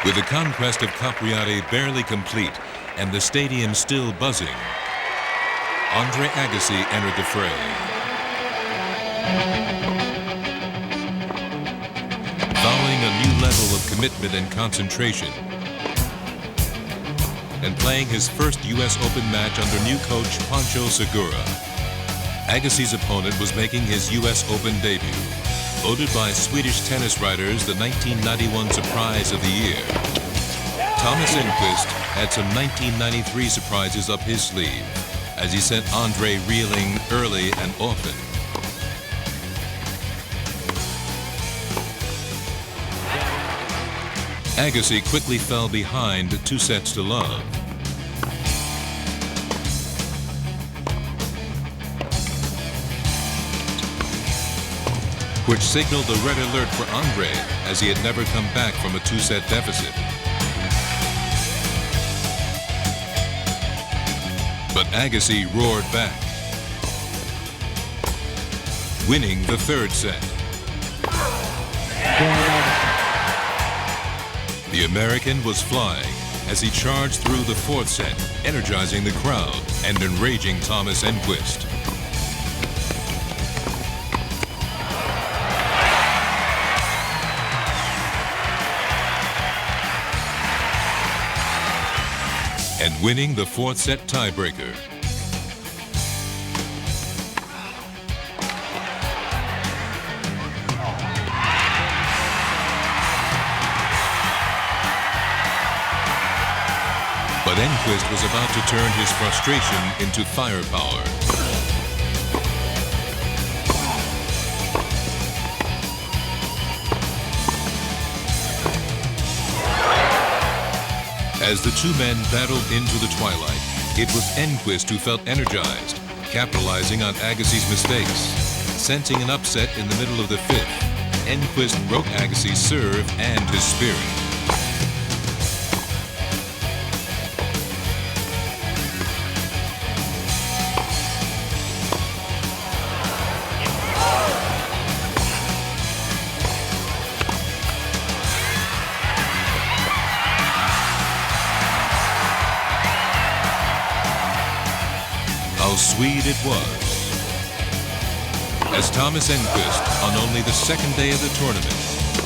With the conquest of Capriati barely complete and the stadium still buzzing, Andre Agassi entered the fray. Vowing a new level of commitment and concentration, and playing his first U.S. Open match under new coach Pancho Segura, Agassi's opponent was making his U.S. Open debut. Voted by Swedish tennis writers the 1991 surprise of the year, Thomas Enqvist had some 1993 surprises up his sleeve as he sent Andre reeling early and often. Agassi quickly fell behind 2-0. Which signaled a red alert for Andre, as he had never come back from a 2-set deficit. But Agassi roared back, winning the third set. The American was flying as he charged through the fourth set, energizing the crowd and enraging Thomas Enqvist. And winning the fourth set tiebreaker. But Enqvist was about to turn his frustration into firepower. As the two men battled into the twilight, it was Enqvist who felt energized, capitalizing on Agassi's mistakes. Sensing an upset in the middle of the fifth, Enqvist broke Agassi's serve and his spirit. How sweet it was, as Thomas Enqvist, on only the second day of the tournament,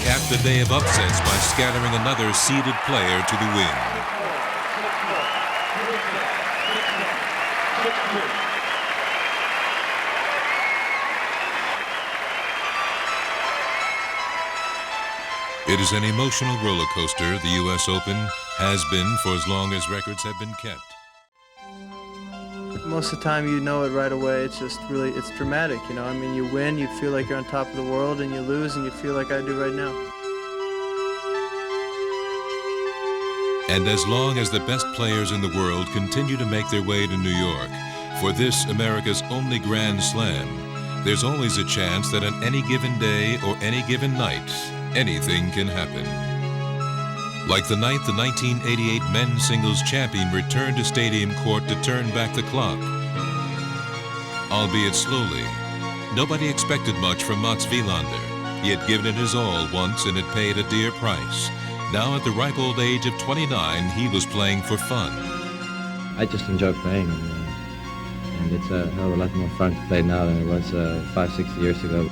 capped a day of upsets by scattering another seeded player to the wind. It is an emotional roller coaster the U.S. Open has been for as long as records have been kept. Most of the time you know it right away. It's just really, it's dramatic, you know. I mean, you win, you feel like you're on top of the world, and you lose, and you feel like I do right now. And as long as the best players in the world continue to make their way to New York for this America's only Grand Slam, there's always a chance that on any given day or any given night, anything can happen. Like the night the 1988 men's singles champion returned to Stadium Court to turn back the clock. Albeit slowly, nobody expected much from Mats Wilander. He had given it his all once and had paid a dear price. Now at the ripe old age of 29, he was playing for fun. I just enjoy playing, and it's a hell of a lot more fun to play now than it was 5-6 years ago.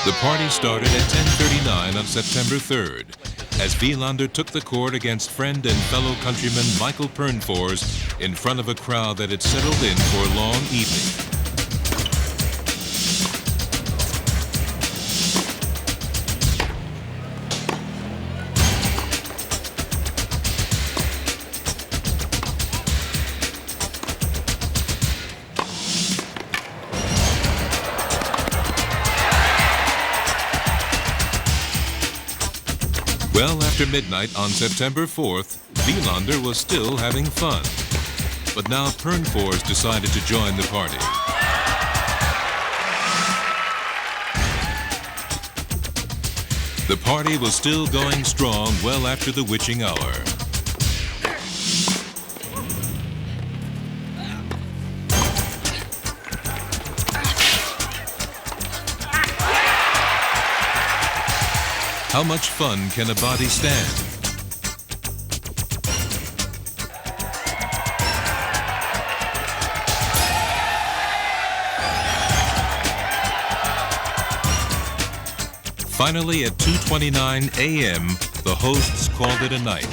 The party started at 10:39 on September 3rd, as Wilander took the court against friend and fellow countryman Michael Pernfors in front of a crowd that had settled in for a long evening. Well after midnight on September 4th, Wilander was still having fun. But now Pernfors decided to join the party. The party was still going strong well after the witching hour. How much fun can a body stand? Finally, at 2:29 a.m., the hosts called it a night.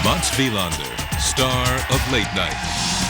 Mats Wilander, star of Late Night.